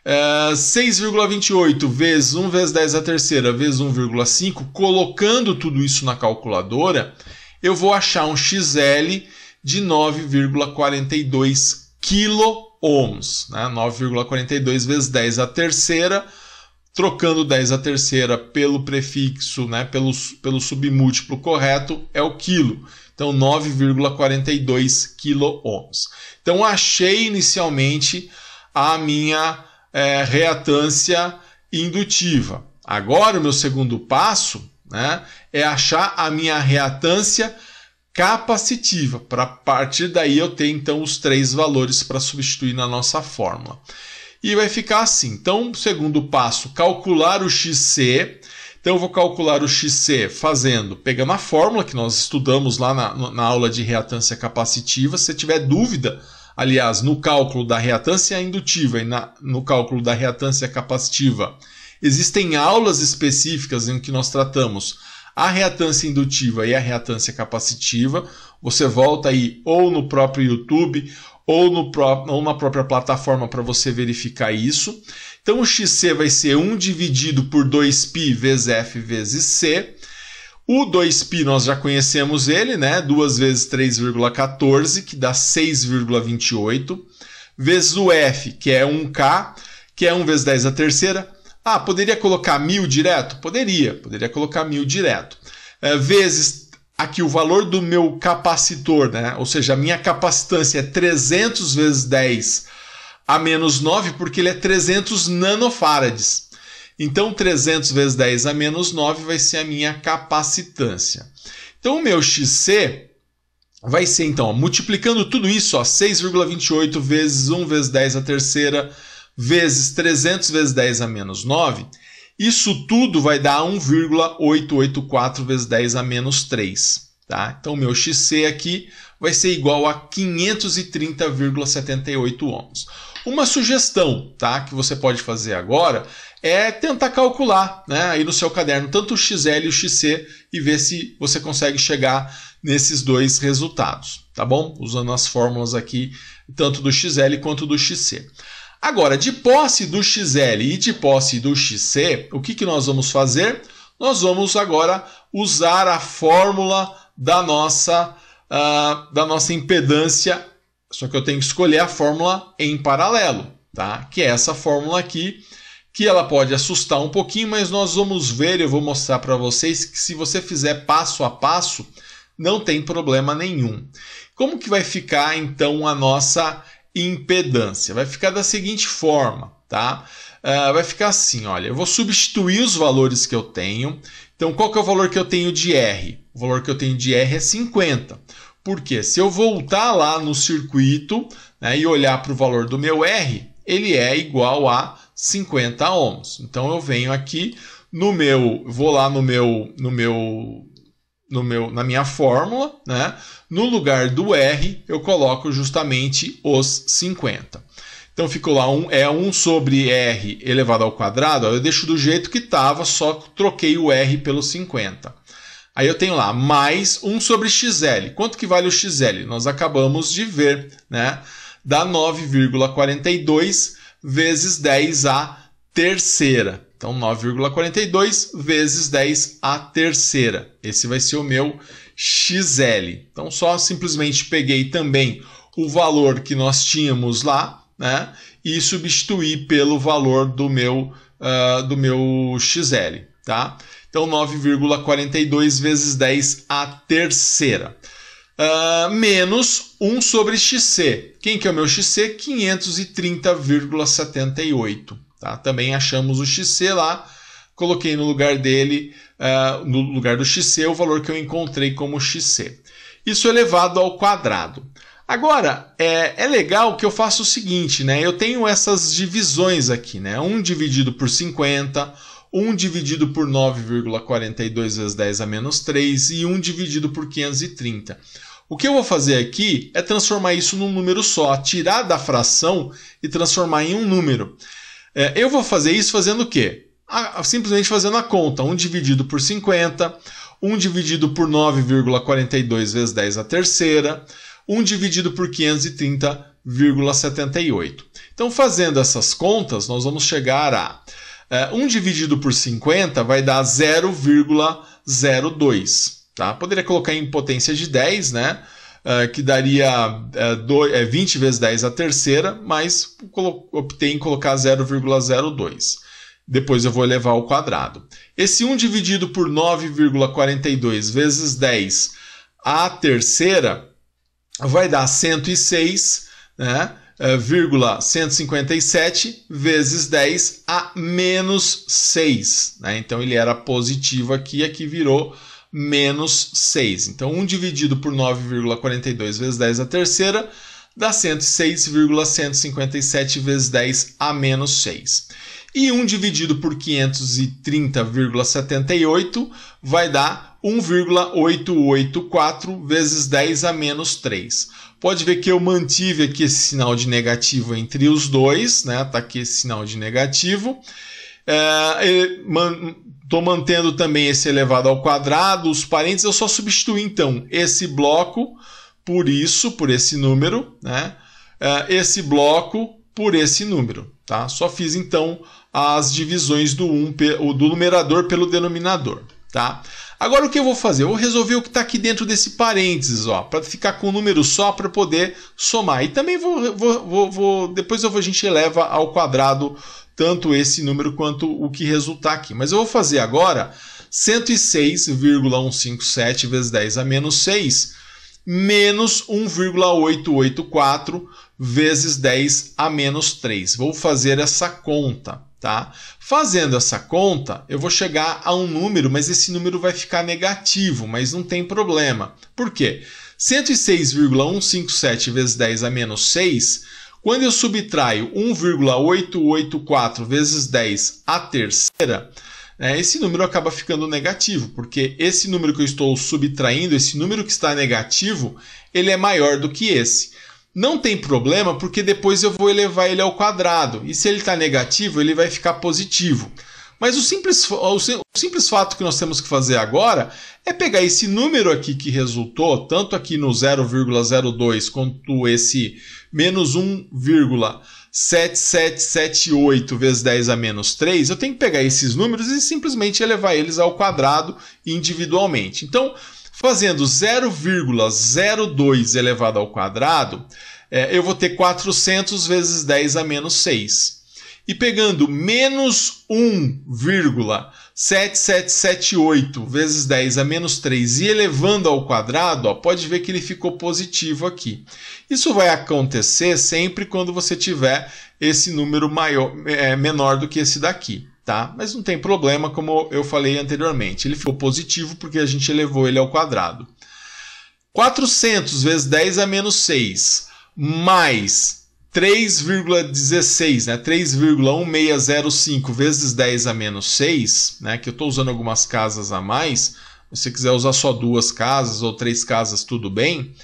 6,28 vezes 1 vezes 10 a terceira vezes 1,5, colocando tudo isso na calculadora, eu vou achar um XL de 9,42 quiloohms, né? 9,42 vezes 10 a terceira, trocando 10 a terceira pelo prefixo, né? pelo submúltiplo correto, é o quilo. Então, 9,42 quiloohms. Então, achei inicialmente a minha reatância indutiva. Agora o meu segundo passo, né, é achar a minha reatância capacitiva. Para partir daí eu ter então os três valores para substituir na nossa fórmula. E vai ficar assim. Então, segundo passo, calcular o XC. Então eu vou calcular o XC pegando a fórmula que nós estudamos lá na aula de reatância capacitiva. Se você tiver dúvida, aliás, no cálculo da reatância indutiva e no cálculo da reatância capacitiva, existem aulas específicas em que nós tratamos a reatância indutiva e a reatância capacitiva. Você volta aí ou no próprio YouTube ou na própria plataforma para você verificar isso. Então o XC vai ser 1 dividido por 2π vezes F vezes C. O 2π nós já conhecemos ele, né? 2 vezes 3,14, que dá 6,28, vezes o F, que é 1K, que é 1 vezes 10 a terceira. Ah, poderia colocar 1000 direto? Poderia colocar 1000 direto. Vezes aqui o valor do meu capacitor, né? Ou seja, a minha capacitância é 300 vezes 10 a menos 9, porque ele é 300 nanofarads. Então, 300 vezes 10 a menos 9 vai ser a minha capacitância. Então, o meu XC vai ser, então, ó, multiplicando tudo isso, 6,28 vezes 1 vezes 10 a terceira, vezes 300 vezes 10 a menos 9. Isso tudo vai dar 1,884 vezes 10 a menos 3. Tá? Então, o meu XC aqui vai ser igual a 530,78 ohms. Uma sugestão, tá, que você pode fazer agora é tentar calcular, né, aí no seu caderno tanto o XL e o XC e ver se você consegue chegar nesses dois resultados, tá bom? Usando as fórmulas aqui, tanto do XL quanto do XC. Agora, de posse do XL e de posse do XC, o que nós vamos fazer? Nós vamos agora usar a fórmula da nossa impedância, só que eu tenho que escolher a fórmula em paralelo, tá? Que é essa fórmula aqui, que ela pode assustar um pouquinho, mas nós vamos ver, eu vou mostrar para vocês que se você fizer passo a passo, não tem problema nenhum. Como que vai ficar então a nossa impedância? Vai ficar da seguinte forma, tá? Vai ficar assim, olha, eu vou substituir os valores que eu tenho. Então, qual que é o valor que eu tenho de R? O valor que eu tenho de R é 50. Por quê? Se eu voltar lá no circuito, né, e olhar para o valor do meu R, ele é igual a 50 ohms. Então eu venho aqui vou lá na minha fórmula, né? No lugar do R eu coloco justamente os 50. Então ficou lá 1 sobre R elevado ao quadrado, eu deixo do jeito que estava, só troquei o R pelo 50. Aí eu tenho lá mais 1 sobre XL. Quanto que vale o XL? Nós acabamos de ver, né? Dá 9,42 vezes 10 à terceira. Então, 9,42 vezes 10 à terceira. Esse vai ser o meu XL. Então, só simplesmente peguei também o valor que nós tínhamos lá, né? E substituí pelo valor do meu XL, tá? Então, 9,42 vezes 10 à terceira. Menos 1 sobre XC. Quem que é o meu XC? 530,78. Tá? Também achamos o XC lá. Coloquei no lugar dele, no lugar do XC, o valor que eu encontrei como XC. Isso elevado ao quadrado. Agora, é legal que eu faça o seguinte, né? Eu tenho essas divisões aqui, né? 1 dividido por 50... 1 dividido por 9,42 vezes 10 a menos 3 e 1 dividido por 530. O que eu vou fazer aqui é transformar isso num número só, tirar da fração e transformar em um número. Eu vou fazer isso fazendo o quê? Simplesmente fazendo a conta. 1 dividido por 50, 1 dividido por 9,42 vezes 10 a terceira, 1 dividido por 530,78. Então, fazendo essas contas, nós vamos chegar a 1 dividido por 50 vai dar 0,02. Tá? Poderia colocar em potência de 10, né? Que daria 20 vezes 10 a terceira, mas optei em colocar 0,02. Depois eu vou elevar ao quadrado. Esse 1 dividido por 9,42 vezes 10 à terceira vai dar 106, né? 157 vezes 10 a menos 6. Né? Então, ele era positivo aqui, aqui virou menos 6. Então, 1 dividido por 9,42 vezes 10 a terceira dá 106,157 vezes 10 a menos 6. E 1 dividido por 530,78 vai dar 1,884 vezes 10 a menos 3. Pode ver que eu mantive aqui esse sinal de negativo entre os dois, né? Tá aqui esse sinal de negativo. Estou mantendo também esse elevado ao quadrado, os parênteses, eu só substituí então esse bloco por esse número, né? Esse bloco por esse número, tá? Só fiz então as divisões do numerador pelo denominador, tá? Agora o que eu vou fazer? Eu vou resolver o que está aqui dentro desse parênteses, para ficar com um número só para poder somar. E também depois a gente eleva ao quadrado tanto esse número quanto o que resultar aqui. Mas eu vou fazer agora 106,157 vezes 10 a menos 6 menos 1,884 vezes 10 a menos 3. Vou fazer essa conta. Tá? Fazendo essa conta, eu vou chegar a um número, mas esse número vai ficar negativo, mas não tem problema. Por quê? 106,157 vezes 10 a menos 6, quando eu subtraio 1,884 vezes 10 à terceira, esse número acaba ficando negativo, porque esse número que eu estou subtraindo, esse número que está negativo, ele é maior do que esse. Não tem problema, porque depois eu vou elevar ele ao quadrado. E se ele está negativo, ele vai ficar positivo. Mas o simples fato que nós temos que fazer agora é pegar esse número aqui que resultou, tanto aqui no 0,02 quanto esse menos 1,7778 vezes 10 a menos 3. Eu tenho que pegar esses números e simplesmente elevar eles ao quadrado individualmente. Então, fazendo 0,02 elevado ao quadrado, eu vou ter 400 vezes 10 a menos 6. E pegando menos 1,7778 vezes 10 a menos 3 e elevando ao quadrado, pode ver que ele ficou positivo aqui. Isso vai acontecer sempre quando você tiver esse número menor do que esse daqui. Tá? Mas não tem problema, como eu falei anteriormente. Ele ficou positivo porque a gente elevou ele ao quadrado. 400 vezes 10 a menos 6 mais 3,16, né? 3,1605 vezes 10 a menos 6, né? Que eu estou usando algumas casas a mais. Se você quiser usar só 2 casas ou 3 casas, tudo bem.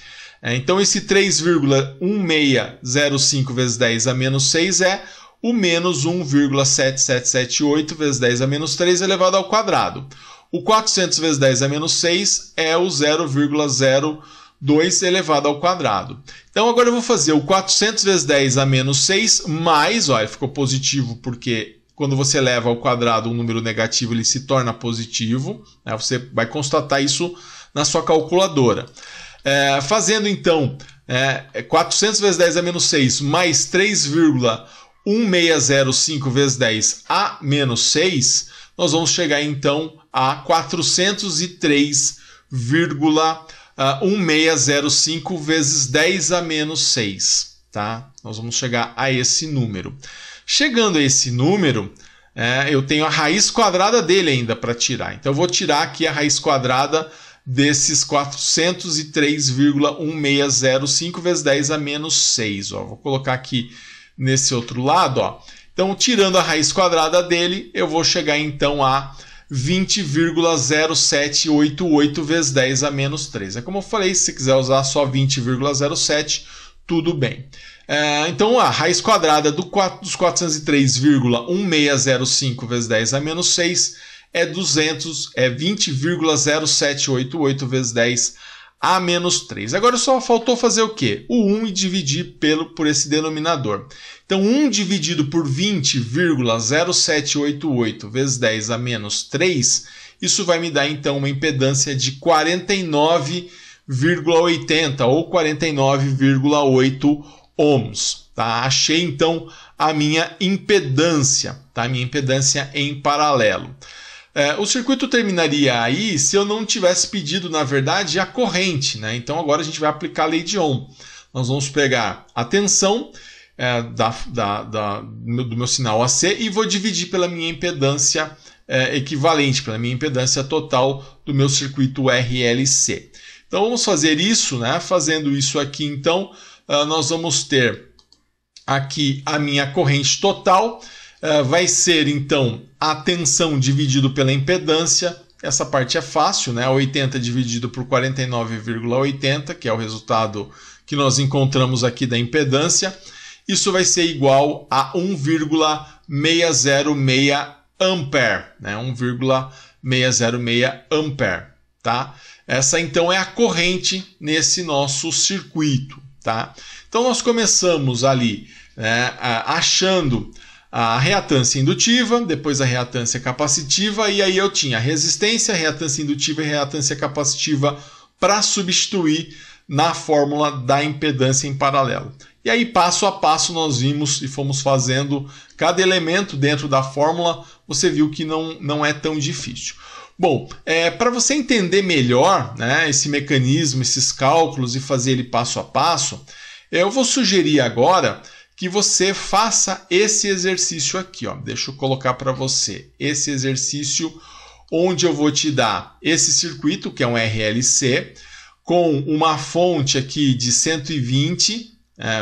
Então esse 3,1605 vezes 10 a menos 6 é o menos 1,7778 vezes 10 a menos 3 elevado ao quadrado. O 400 vezes 10 a menos 6 é o 0,02 elevado ao quadrado. Então agora eu vou fazer o 400 vezes 10 a menos 6 mais, olha, ficou positivo porque quando você eleva ao quadrado um número negativo ele se torna positivo, né? Você vai constatar isso na sua calculadora. Fazendo então 400 vezes 10 a menos 6 mais 3,1605 vezes 10 a menos 6, nós vamos chegar então a 403,1605 vezes 10 a menos 6. Tá? Nós vamos chegar a esse número. Chegando a esse número, eu tenho a raiz quadrada dele ainda para tirar. Então eu vou tirar aqui a raiz quadrada desses 403,1605 vezes 10 a menos 6. Ó. Vou colocar aqui nesse outro lado. Ó. Então, tirando a raiz quadrada dele, eu vou chegar então a 20,0788 vezes 10 a menos 3. É como eu falei, se você quiser usar só 20,07, tudo bem. Então, a raiz quadrada dos 403,1605 vezes 10 a menos 6 é 20,0788 vezes 10 a menos 3. Agora só faltou fazer o quê? O 1 e dividir por esse denominador. Então, 1 dividido por 20,0788 vezes 10 a menos 3, isso vai me dar então uma impedância de 49,80 ou 49,8 ohms. Tá? Achei então a minha impedância, tá? A minha impedância em paralelo. O circuito terminaria aí se eu não tivesse pedido, na verdade, a corrente, né? Então agora a gente vai aplicar a lei de Ohm. Nós vamos pegar a tensão do meu sinal AC e vou dividir pela minha impedância equivalente, pela minha impedância total do meu circuito RLC. Então vamos fazer isso, né? Fazendo isso aqui, então, nós vamos ter aqui a minha corrente total. Vai ser, então, a tensão dividido pela impedância. Essa parte é fácil, né? 80 dividido por 49,80, que é o resultado que nós encontramos aqui da impedância. Isso vai ser igual a 1,606 ampere, né? 1,606 ampere, tá? Essa, então, é a corrente nesse nosso circuito, tá? Então, nós começamos ali, né, achando a reatância indutiva, depois a reatância capacitiva, e aí eu tinha a resistência, a reatância indutiva e a reatância capacitiva para substituir na fórmula da impedância em paralelo. E aí, passo a passo, nós vimos e fomos fazendo cada elemento dentro da fórmula, você viu que não é tão difícil. Bom, para você entender melhor, né, esse mecanismo, esses cálculos e fazer ele passo a passo, eu vou sugerir agora que você faça esse exercício aqui. Ó. Deixa eu colocar para você esse exercício onde eu vou te dar esse circuito, que é um RLC, com uma fonte aqui de 120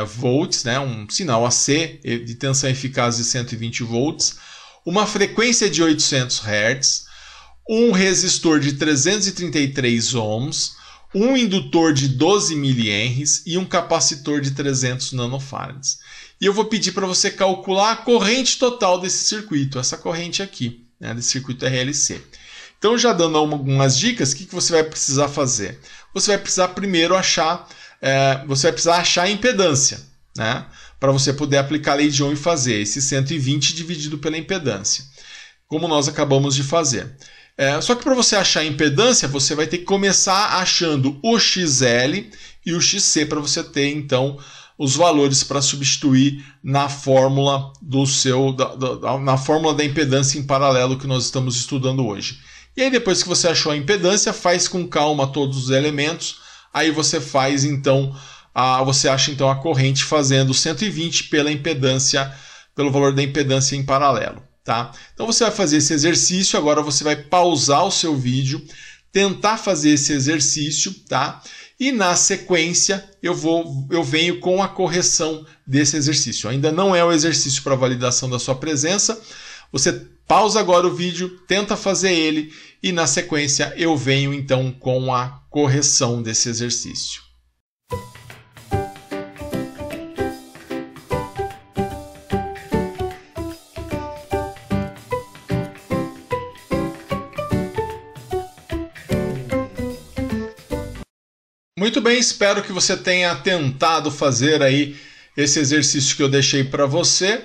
volts, né, um sinal AC de tensão eficaz de 120 volts, uma frequência de 800 Hz, um resistor de 333 ohms, um indutor de 12 mH e um capacitor de 300 nanofarads. E eu vou pedir para você calcular a corrente total desse circuito, essa corrente aqui, né, desse circuito RLC. Então, já dando algumas dicas, o que você vai precisar fazer? Você vai precisar primeiro achar a impedância, né, para você poder aplicar a lei de Ohm e fazer esse 120 dividido pela impedância, como nós acabamos de fazer. Só que para você achar a impedância, você vai ter que começar achando o XL e o XC para você ter, então, os valores para substituir na fórmula na fórmula da impedância em paralelo que nós estamos estudando hoje. E aí, depois que você achou a impedância, faz com calma todos os elementos. Aí você faz, então, você acha então a corrente fazendo 120 pelo valor da impedância em paralelo. Tá? Então você vai fazer esse exercício, agora você vai pausar o seu vídeo, tentar fazer esse exercício, tá? e na sequência eu venho com a correção desse exercício. Ainda não é o exercício para validação da sua presença. Você pausa agora o vídeo, tenta fazer ele e na sequência eu venho então com a correção desse exercício. Muito bem, espero que você tenha tentado fazer aí esse exercício que eu deixei para você.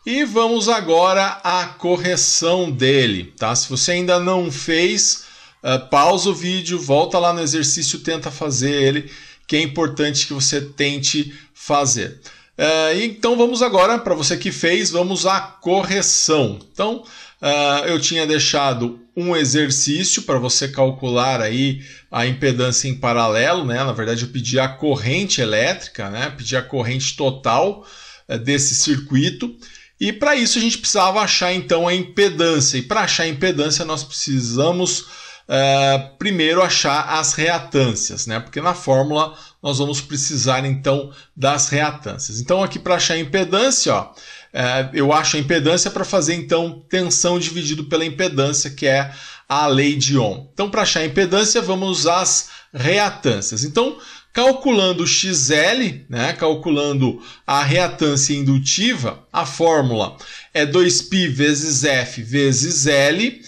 E vamos agora à correção dele, tá? Se você ainda não fez, pausa o vídeo, volta lá no exercício, tenta fazer ele, que é importante que você tente fazer. Então vamos agora, para você que fez, vamos à correção. Então, eu tinha deixado um exercício para você calcular aí a impedância em paralelo, né? Na verdade, eu pedi a corrente elétrica, né? Pedi a corrente total desse circuito. E para isso a gente precisava achar então a impedância. E para achar a impedância nós precisamos primeiro achar as reatâncias, né? Porque na fórmula nós vamos precisar então das reatâncias. Então aqui para achar a impedância, ó, eu acho a impedância para fazer então tensão dividido pela impedância, que é a lei de Ohm. Então para achar a impedância vamos usar as reatâncias. Então calculando o XL, né, calculando a reatância indutiva, a fórmula é 2π vezes F vezes L,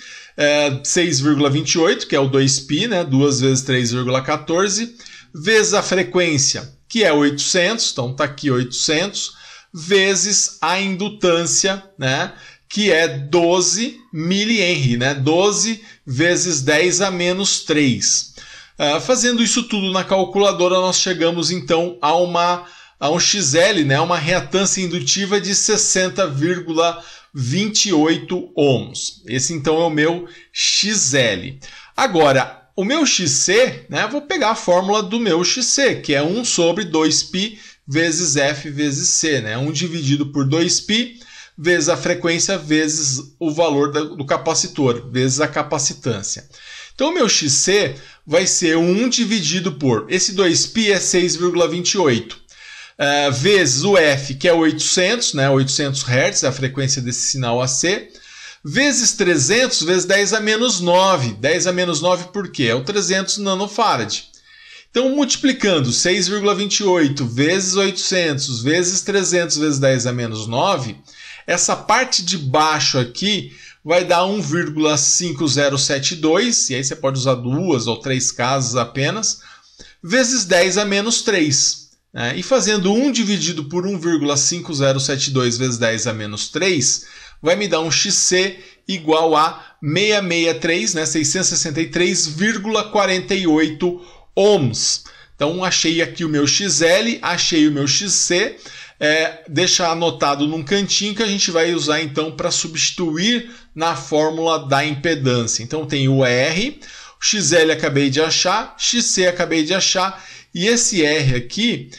6,28, que é o 2π, né, 2 vezes 3,14, vezes a frequência, que é 800, então está aqui 800, vezes a indutância, né, que é 12 mH, né, 12 vezes 10 a menos 3. Fazendo isso tudo na calculadora, nós chegamos então a um XL, né, uma reatância indutiva de 60,28 ohms. Esse então é o meu XL. Agora, o meu XC, né, vou pegar a fórmula do meu XC, que é 1 sobre 2π vezes F vezes C, né, 1 dividido por 2π vezes a frequência vezes o valor do capacitor, vezes a capacitância. Então, o meu XC vai ser 1 dividido por, esse 2π é 6,28, vezes o F, que é 800, né, 800 Hz, a frequência desse sinal AC, vezes 300, vezes 10 a menos 9. 10 a menos 9 por quê? É o 300 nanofarad. Então, multiplicando 6,28 vezes 800, vezes 300, vezes 10 a menos 9, essa parte de baixo aqui vai dar 1,5072, e aí você pode usar 2 ou 3 casas apenas, vezes 10 a menos 3. Né? E fazendo 1 dividido por 1,5072 vezes 10 a menos 3, vai me dar um XC igual a 663, né? 663,48 ohms. Então, achei aqui o meu XL, achei o meu XC. Deixa anotado num cantinho que a gente vai usar então para substituir na fórmula da impedância. Então tem o R, o XL acabei de achar, XC acabei de achar, e esse R aqui,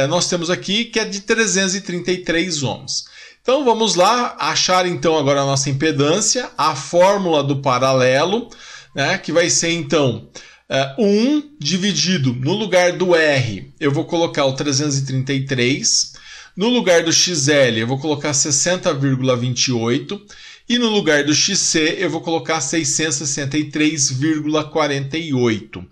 nós temos aqui que é de 333 ohms. Então vamos lá, achar então agora a nossa impedância, a fórmula do paralelo, né, que vai ser então 1 dividido, no lugar do R, eu vou colocar o 333, no lugar do XL eu vou colocar 60,28 e no lugar do XC eu vou colocar 663,48.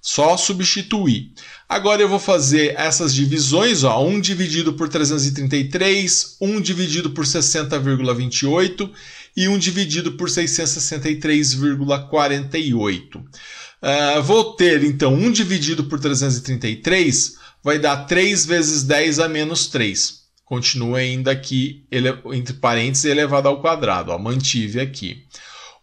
Só substituir. Agora eu vou fazer essas divisões, ó, 1 dividido por 333, 1 dividido por 60,28 e 1 dividido por 663,48. Vou ter então 1 dividido por 333 vai dar 3 vezes 10 a menos 3. Continua ainda aqui, entre parênteses, elevado ao quadrado. Ó, mantive aqui.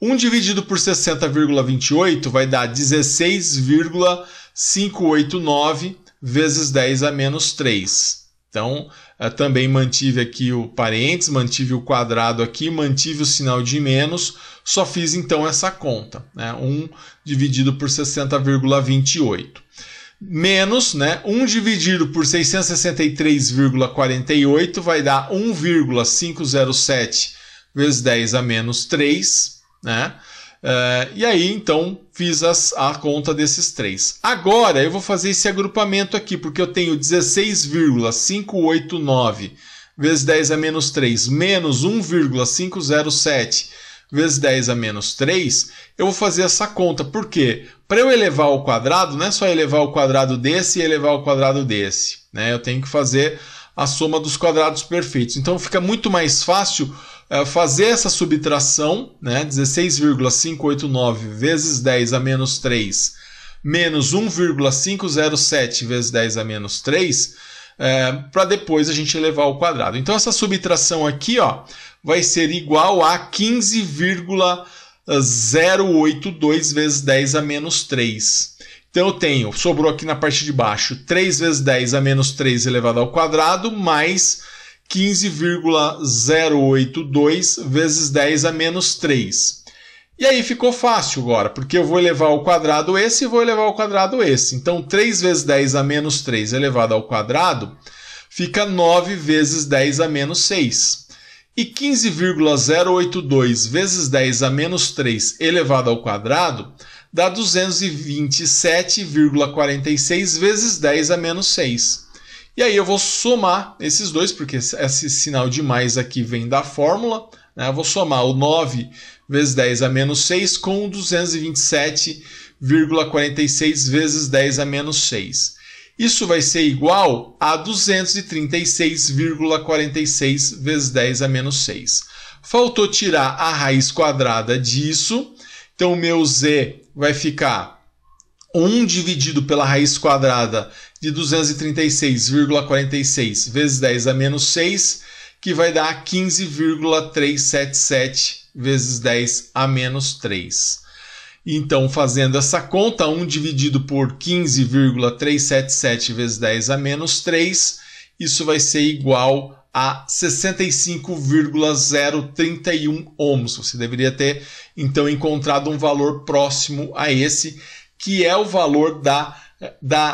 1 dividido por 60,28 vai dar 16,589 vezes 10 a menos 3. Então, também mantive aqui o parênteses, mantive o quadrado aqui, mantive o sinal de menos, só fiz então essa conta. Né? 1 dividido por 60,28. Menos, né, 1 dividido por 663,48 vai dar 1,507 vezes 10 a menos 3, né? E aí, então, fiz a conta desses 3. Agora, eu vou fazer esse agrupamento aqui, porque eu tenho 16,589 vezes 10 a menos 3, menos 1,507 vezes 10 a menos 3, eu vou fazer essa conta. Por quê? Para eu elevar ao quadrado, não é só elevar ao quadrado desse e elevar ao quadrado desse, né? Eu tenho que fazer a soma dos quadrados perfeitos. Então, fica muito mais fácil fazer essa subtração, né? 16,589 vezes 10 a menos 3 menos 1,507 vezes 10 a menos 3, para depois a gente elevar ao quadrado. Então, essa subtração aqui, ó, vai ser igual a 15,082 vezes 10 a menos 3. Então, eu tenho, sobrou aqui na parte de baixo, 3 vezes 10 a menos 3 elevado ao quadrado, mais 15,082 vezes 10 a menos 3. E aí ficou fácil agora, porque eu vou elevar ao quadrado esse e vou elevar ao quadrado esse. Então, 3 vezes 10 a menos 3 elevado ao quadrado fica 9 vezes 10 a menos 6. E 15,082 vezes 10 a menos 3 elevado ao quadrado dá 227,46 vezes 10 a menos 6. E aí eu vou somar esses dois, porque esse sinal de mais aqui vem da fórmula, né? Eu vou somar o 9 vezes 10 a menos 6 com o 227,46 vezes 10 a menos 6. Isso vai ser igual a 236,46 vezes 10 a menos 6. Faltou tirar a raiz quadrada disso, então o meu z vai ficar 1 dividido pela raiz quadrada de 236,46 vezes 10 a menos 6, que vai dar 15,377 vezes 10 a menos 3. Então, fazendo essa conta, 1 dividido por 15,377 vezes 10 a menos 3, isso vai ser igual a 65,031 ohms. Você deveria ter, então, encontrado um valor próximo a esse, que é o valor da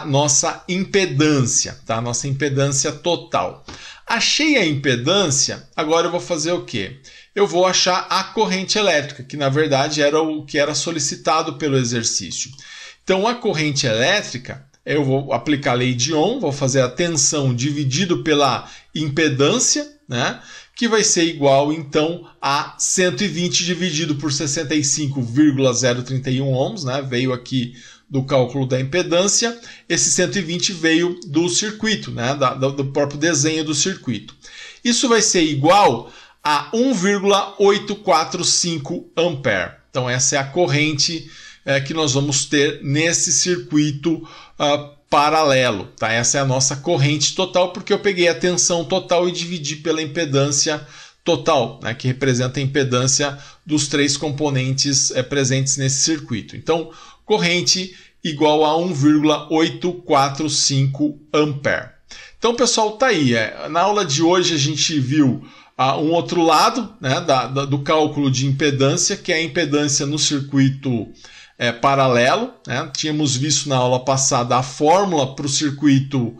nossa impedância, tá? Nossa impedância total. Achei a impedância, agora eu vou fazer o quê? Eu vou achar a corrente elétrica, que na verdade era o que era solicitado pelo exercício. Então, a corrente elétrica, eu vou aplicar a lei de Ohm, vou fazer a tensão dividido pela impedância, né? Que vai ser igual, então, a 120 dividido por 65,031 ohms, né? Veio aqui do cálculo da impedância. Esse 120 veio do circuito, né? Do próprio desenho do circuito. Isso vai ser igual a 1,845 ampere. Então, essa é a corrente que nós vamos ter nesse circuito paralelo. Tá? Essa é a nossa corrente total, porque eu peguei a tensão total e dividi pela impedância total, né, que representa a impedância dos 3 componentes presentes nesse circuito. Então, corrente igual a 1,845 ampere. Então, pessoal, tá aí. Na aula de hoje a gente viu um outro lado, né, do cálculo de impedância, que é a impedância no circuito paralelo, né? Tínhamos visto na aula passada a fórmula para o circuito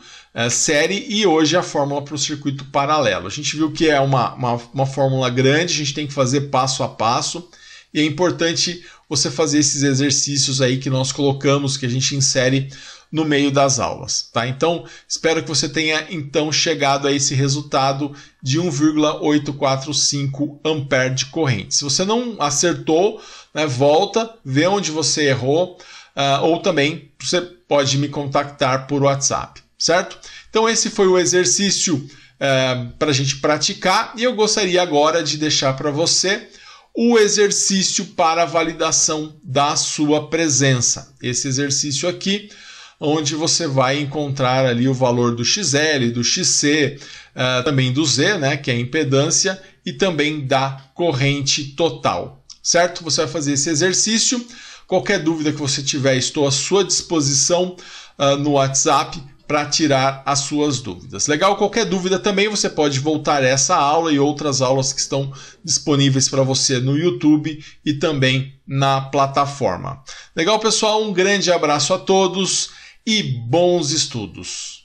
série e hoje a fórmula para o circuito paralelo. A gente viu que é uma fórmula grande, a gente tem que fazer passo a passo e é importante você fazer esses exercícios aí que nós colocamos, que a gente insere no meio das aulas, tá? Então, espero que você tenha então chegado a esse resultado de 1,845 ampere de corrente. Se você não acertou, né, volta, vê onde você errou, ou também você pode me contactar por WhatsApp, certo? Então, esse foi o exercício para a gente praticar e eu gostaria agora de deixar para você o exercício para a validação da sua presença. Esse exercício aqui, onde você vai encontrar ali o valor do XL, do XC, também do Z, né, que é a impedância, e também da corrente total, certo? Você vai fazer esse exercício. Qualquer dúvida que você tiver, estou à sua disposição no WhatsApp para tirar as suas dúvidas. Legal? Qualquer dúvida também você pode voltar a essa aula e outras aulas que estão disponíveis para você no YouTube e também na plataforma. Legal, pessoal? Um grande abraço a todos e bons estudos!